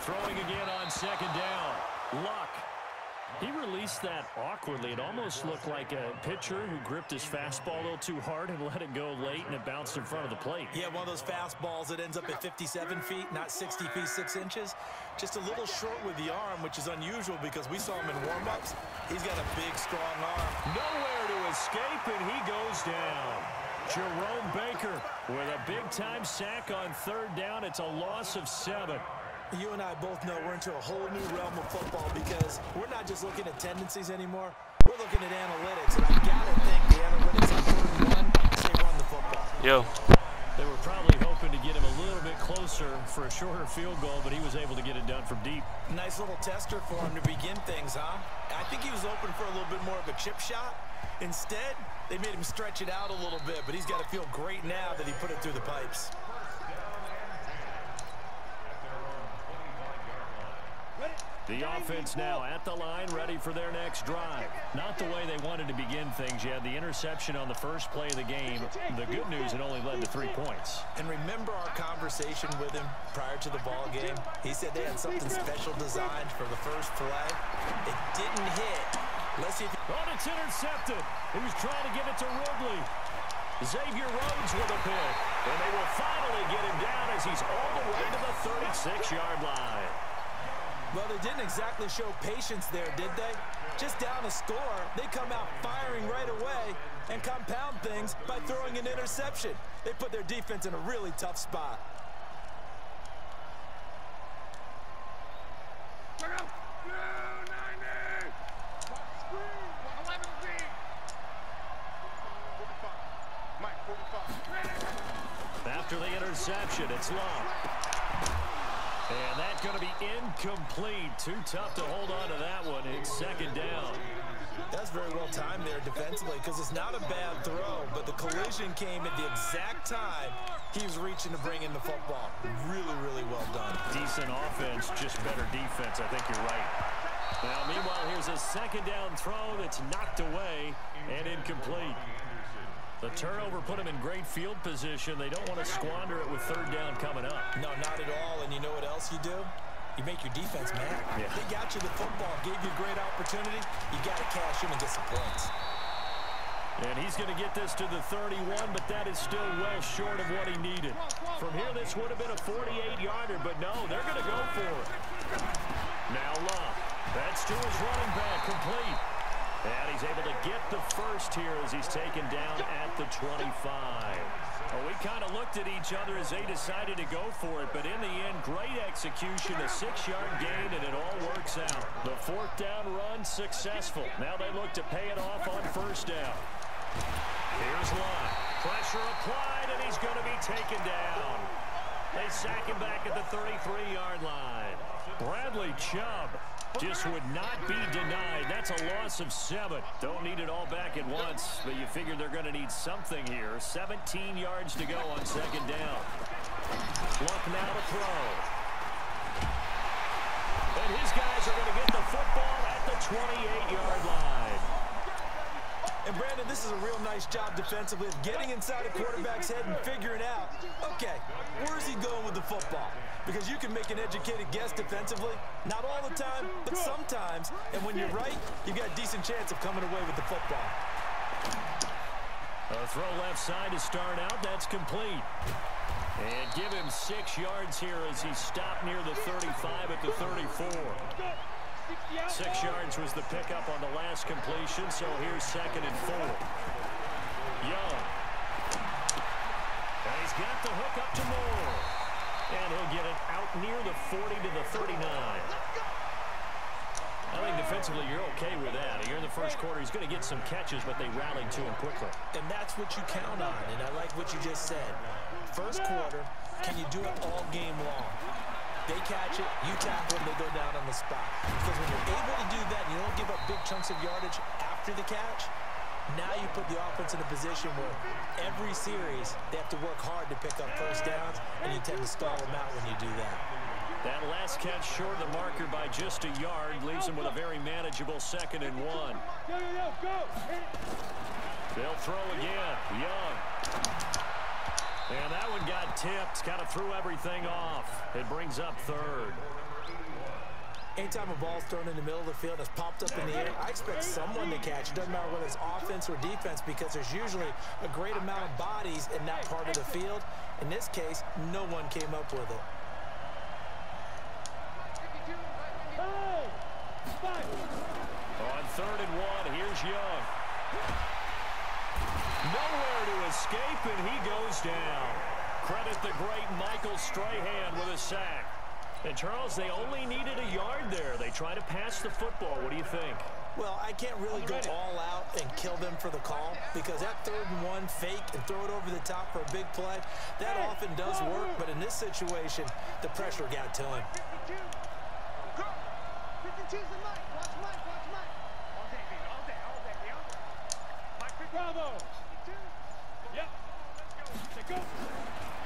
Throwing again on second down. Luck. He released that awkwardly. It almost looked like a pitcher who gripped his fastball a little too hard and let it go late, and it bounced in front of the plate. Yeah, one of those fastballs that ends up at 57 feet, not 60 feet, 6 inches. Just a little short with the arm, which is unusual because we saw him in warm-ups. He's got a big, strong arm. Nowhere to escape, and he goes down. Jerome Baker with a big-time sack on third down. It's a loss of 7. You and I both know we're into a whole new realm of football because we're not just looking at tendencies anymore. We're looking at analytics, and I gotta think the analytics on 3rd and 1 say run the football. Yo. They were probably hoping to get him a little bit closer for a shorter field goal, but he was able to get it done from deep. Nice little tester for him to begin things, huh? I think he was open for a little bit more of a chip shot. Instead, they made him stretch it out a little bit, but he's got to feel great now that he put it through the pipes. The offense now at the line, ready for their next drive. Not the way they wanted to begin things. You had the interception on the first play of the game. The good news, it only led to 3 points. And remember our conversation with him prior to the ball game? He said they had something special designed for the first play. It didn't hit. Let's see if it's intercepted. He was trying to give it to Ridley. Xavier Rhodes with a pick. And they will finally get him down as he's all the way to the 36-yard line. Well, they didn't exactly show patience there, did they? Just down a score, they come out firing right away and compound things by throwing an interception. They put their defense in a really tough spot. After the interception, it's Long. And that's going to be incomplete. Too tough to hold on to that one. It's 2nd down. That's very well timed there defensively because it's not a bad throw, but the collision came at the exact time he was reaching to bring in the football. Really, really well done. Decent offense, just better defense. I think you're right. Now, meanwhile, here's a 2nd down throw that's knocked away and incomplete. The turnover put them in great field position. They don't want to squander it with 3rd down coming up. No, not at all. And you know what else you do? You make your defense mad. Yeah. They got you the football, gave you a great opportunity. You got to cash in and get some points. And he's going to get this to the 31, but that is still well short of what he needed. From here, this would have been a 48-yarder, but no, they're going to go for it. Now Luck. That's to his running back, complete. And he's able to get the first here as he's taken down at the 25. Well, we kind of looked at each other as they decided to go for it, but in the end, great execution, a 6-yard gain, and it all works out. The 4th down run successful. Now they look to pay it off on 1st down. Here's Luck. Pressure applied, and he's going to be taken down. They sack him back at the 33-yard line. Bradley Chubb just would not be denied. That's a loss of 7. Don't need it all back at once, but you figure they're going to need something here. 17 yards to go on 2nd down. Luck now to throw. And his guys are going to get the football at the 28-yard line. And Brandon, this is a real nice job defensively of getting inside a quarterback's head and figuring out, okay, where is he going with the football? Because you can make an educated guess defensively. Not all the time, but sometimes. And when you're right, you've got a decent chance of coming away with the football. A throw left side to start out. That's complete. And give him 6 yards here as he stopped near the 35 at the 34. 6 yards was the pickup on the last completion, so here's 2nd and 4. Young. And he's got the hook up to Moore. And he'll get it out near the 40 to the 39. I think defensively you're okay with that. Here in the first quarter, he's going to get some catches, but they rallied to him quickly. And that's what you count on, and I like what you just said. First quarter, can you do it all game long? They catch it, you tackle them, they go down on the spot. Because when you're able to do that, and you don't give up big chunks of yardage after the catch, now you put the offense in a position where every series they have to work hard to pick up 1st downs, and you tend to stall them out when you do that. That last catch short of the marker by just a yard leaves him with a very manageable 2nd and 1. They'll throw again. Young. And that one got tipped. Kind of threw everything off. It brings up 3rd. Anytime a ball's thrown in the middle of the field that's popped up in the air, I expect someone to catch it. Doesn't matter whether it's offense or defense, because there's usually a great amount of bodies in that part of the field. In this case, no one came up with it. On 3rd and 1, here's Young. Nowhere to escape, and he goes down. Credit the great Michael Strahan with a sack. And, Charles, they only needed a yard there. They try to pass the football. What do you think? Well, I can't really go all out and kill them for the call, because that 3rd and 1 fake and throw it over the top for a big play, that often does work. But in this situation, the pressure got to him.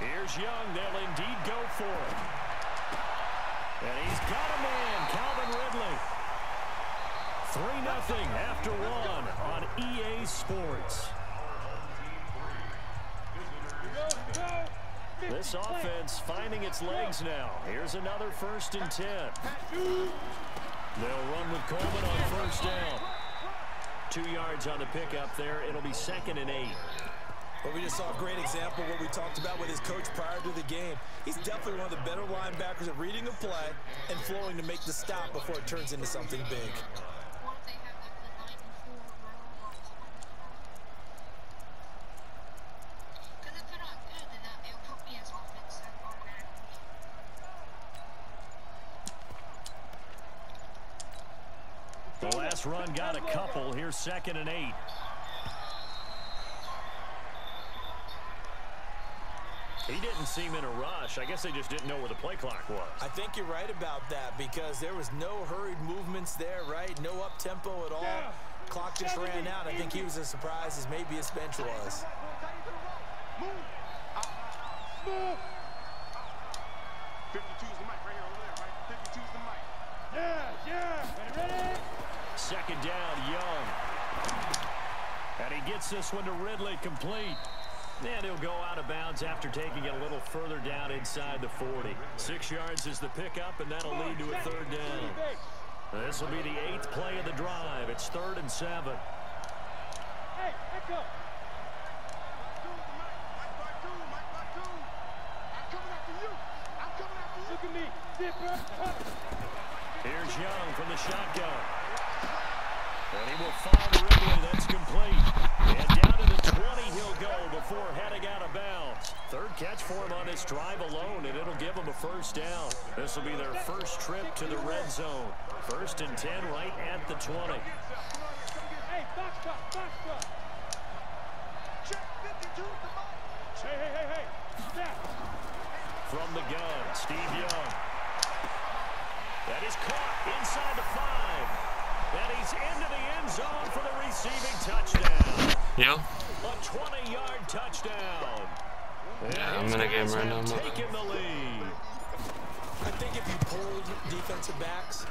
Here's Young. They'll indeed go for it. And he's got a man, Calvin Ridley. 3-0 after 1 on EA Sports. This offense finding its legs now. Here's another 1st and 10. They'll run with Coleman on 1st down. 2 yards on the pickup there. It'll be 2nd and 8. Well, we just saw a great example of what we talked about with his coach prior to the game. He's definitely one of the better linebackers at reading a play and flowing to make the stop before it turns into something big. The last run got a couple. Here's 2nd and 8. He didn't seem in a rush. I guess they just didn't know where the play clock was. I think you're right about that, because there was no hurried movements there, right? No up-tempo at all. Clock just ran out. I think he was as surprised as maybe his bench was. Second down, Young. And he gets this one to Ridley, complete. And he'll go out of bounds after taking it a little further down inside the 40. 6 yards is the pickup, and that'll lead to a 3rd down. This will be the 8th play of the drive. It's 3rd and 7. Hey, echo. Look at me, dipper. Here's Young from the shotgun. And he will find Ridley. That's complete. And down to the 20 he'll go before heading out of bounds. 3rd catch for him on this drive alone, and it'll give him a 1st down. This will be their first trip to the red zone. 1st and 10 right at the 20. Hey, box cut, box cut. Check 52 at the box. Hey. Snap. From the gun, Steve Young. That is caught inside the 5. And he's into the end zone for the receiving touchdown. Yeah. A 20-yard touchdown. Yeah, I'm in a game right now. Taking the lead. I think if you pulled defensive backs,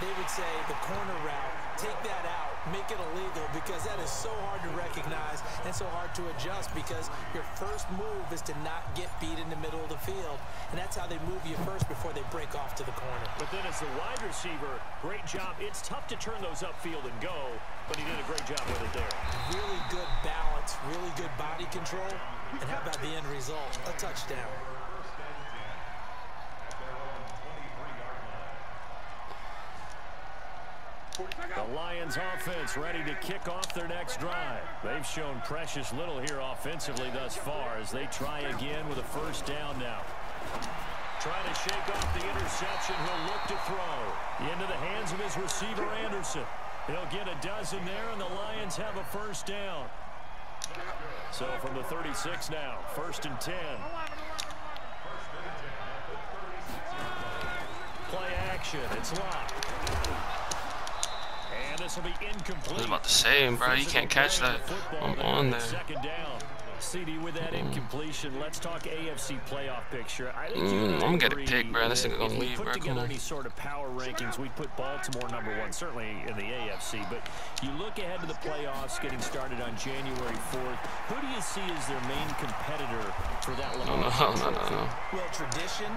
they would say the corner route, take that out, make it illegal, because that is so hard to recognize and so hard to adjust, because your first move is to not get beat in the middle of the field, and that's how they move you first before they break off to the corner. But then as the wide receiver, great job. It's tough to turn those upfield and go, but he did a great job with it there. Really good balance, really good body control, and how about the end result? A touchdown. The Lions offense ready to kick off their next drive. They've shown precious little here offensively thus far as they try again with a 1st down now. Trying to shake off the interception. He'll look to throw into the hands of his receiver, Anderson. He'll get a dozen there, and the Lions have a 1st down. So from the 36 now, 1st and 10. Play action. It's locked. And this will be incomplete. I was about to say, bro, you can't catch that. I'm on there. 2nd down. CD with that incompletion. Let's talk AFC playoff picture. I think I'm gonna get a pick, bro. This nigga gonna leave, bro. Put together any sort of power rankings, we'd put Baltimore #1, certainly in the AFC. But you look ahead to the playoffs getting started on January 4th. Who do you see as their main competitor for that level? No. Well, tradition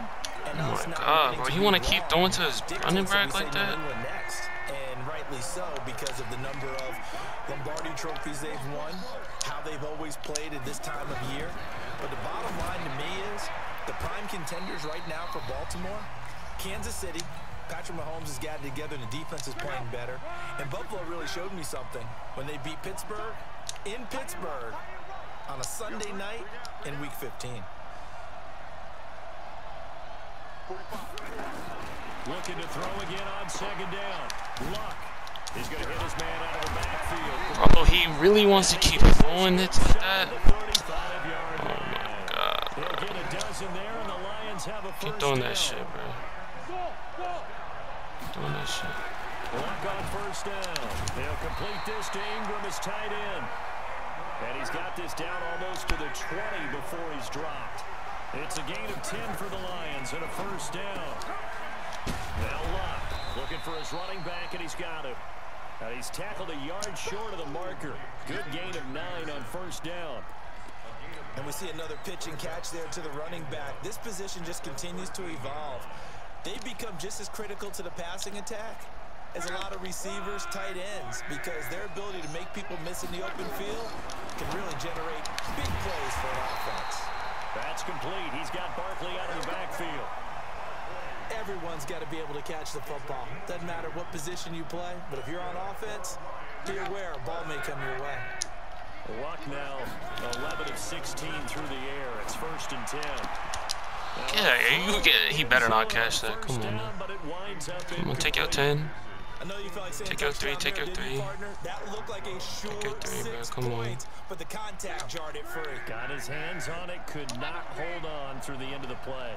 And Oh us my not God, wanting bro. to You be want to keep wrong throwing to his running dictates that back we like say New that? England next, and rightly so because of the number of Lombardi trophies they've won, how they've always played at this time of year. But the bottom line to me is the prime contenders right now for Baltimore, Kansas City. Patrick Mahomes has gathered together and the defense is playing better. And Buffalo really showed me something when they beat Pittsburgh in Pittsburgh on a Sunday night in Week 15. Looking to throw again on second down. Luck. He's going to hit his man out of the backfield. Bro, he really wants to keep throwing it like that. Oh my God, bro. They'll get a dozen there, and the Lions have a Keep first doing down. that shit, bro. Keep doing that shit. Luck on first down. They'll complete this to Ingram as tight end. And he's got this down almost to the 20 before he's dropped. It's a gain of 10 for the Lions and a first down. Now Luck looking for his running back, and he's got him. And he's tackled a yard short of the marker. Good gain of 9 on first down. And we see another pitch and catch there to the running back. This position just continues to evolve. They've become just as critical to the passing attack as a lot of receivers, tight ends, because their ability to make people miss in the open field can really generate big plays for an offense. That's complete. He's got Barkley out of the backfield. Everyone's got to be able to catch the football. Doesn't matter what position you play, but if you're on offense, be aware a ball may come your way. Luck now 11 of 16 through the air. It's first and 10. Yeah, he better not catch that. Come on, man. Come on, take out 10. I know you feel like saying Take out 3, take out 3. That looked like a short Take out 3, bro. 6 Come on. points, but the contact jarred it free. Got his hands on it, could not hold on through the end of the play.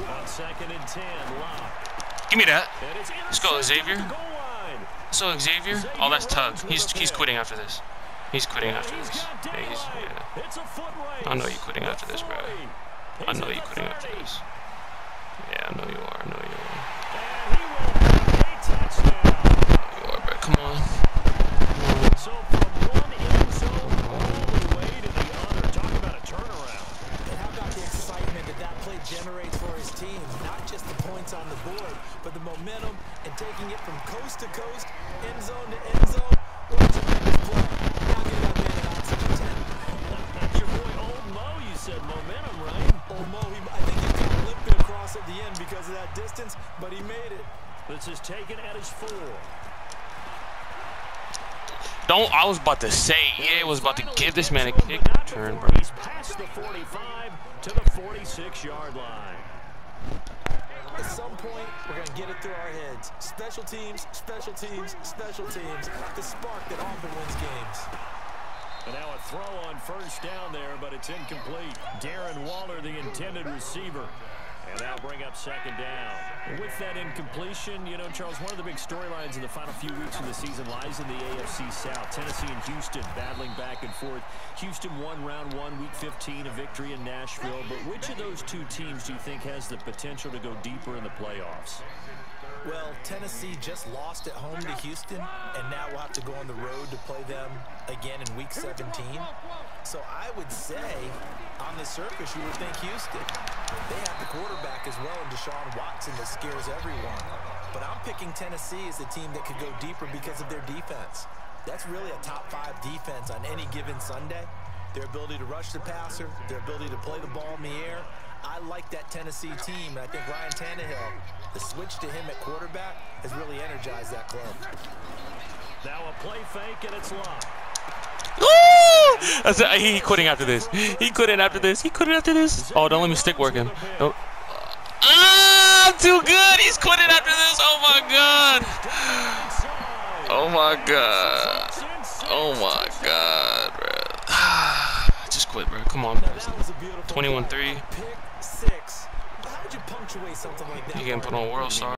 On second and 10, Lock. Give me that. And it's Let's go, Xavier. intercepted at the goal line. So Xavier? Oh, that's Tug. He's quitting after this. He's quitting after this. Yeah, yeah. It's a foot race. I know you're quitting after this, bro. I know you're quitting after this. Yeah, I know you are. I know you are. And he will have a touchdown. You are, bro. Come on. So from one end zone all the way to the other. Talk about a turnaround. And how about the excitement that play generates for his team? Not just the points on the board, but the momentum and taking it from coast to coast, end zone to end zone. What a tremendous play. Now get that man an oxygen tank. That's your boy Old Mo. You said momentum, right? Old Mo, I think he was limping across at the end because of that distance, but he made it. This is taken at his 4. I was about to say, yeah, was about to give this man a kick turn, bro. He's past the 45 to the 46-yard line. At some point, we're going to get it through our heads. Special teams, special teams, special teams. The spark that often wins games. And now a throw on first down there, but it's incomplete. Darren Waller, the intended receiver. And that'll bring up second down. With that incompletion, you know, Charles, one of the big storylines in the final few weeks of the season lies in the AFC South. Tennessee and Houston battling back and forth. Houston won round 1, week 15, a victory in Nashville. But which of those two teams do you think has the potential to go deeper in the playoffs? Well, Tennessee just lost at home to Houston, and now we'll have to go on the road to play them again in week 17. So I would say, on the surface, you would think Houston. They have the quarterback as well in Deshaun Watson that scares everyone. But I'm picking Tennessee as the team that could go deeper because of their defense. That's really a top 5 defense on any given Sunday. Their ability to rush the passer, their ability to play the ball in the air. I like that Tennessee team, and I think Ryan Tannehill, the switch to him at quarterback, has really energized that club. Now a play fake, and it's locked. Woo! He quitting after this. He quitting after this. He quitting after this. Oh, don't let me stick work him. Nope. Ah, too good. He's quitting after this. Oh my god. Oh my god. Oh my god, bro. Just quit, bro. Come on, bro. 21-3. Pick 6. How would you punctuate something like that? He getting put on World Star.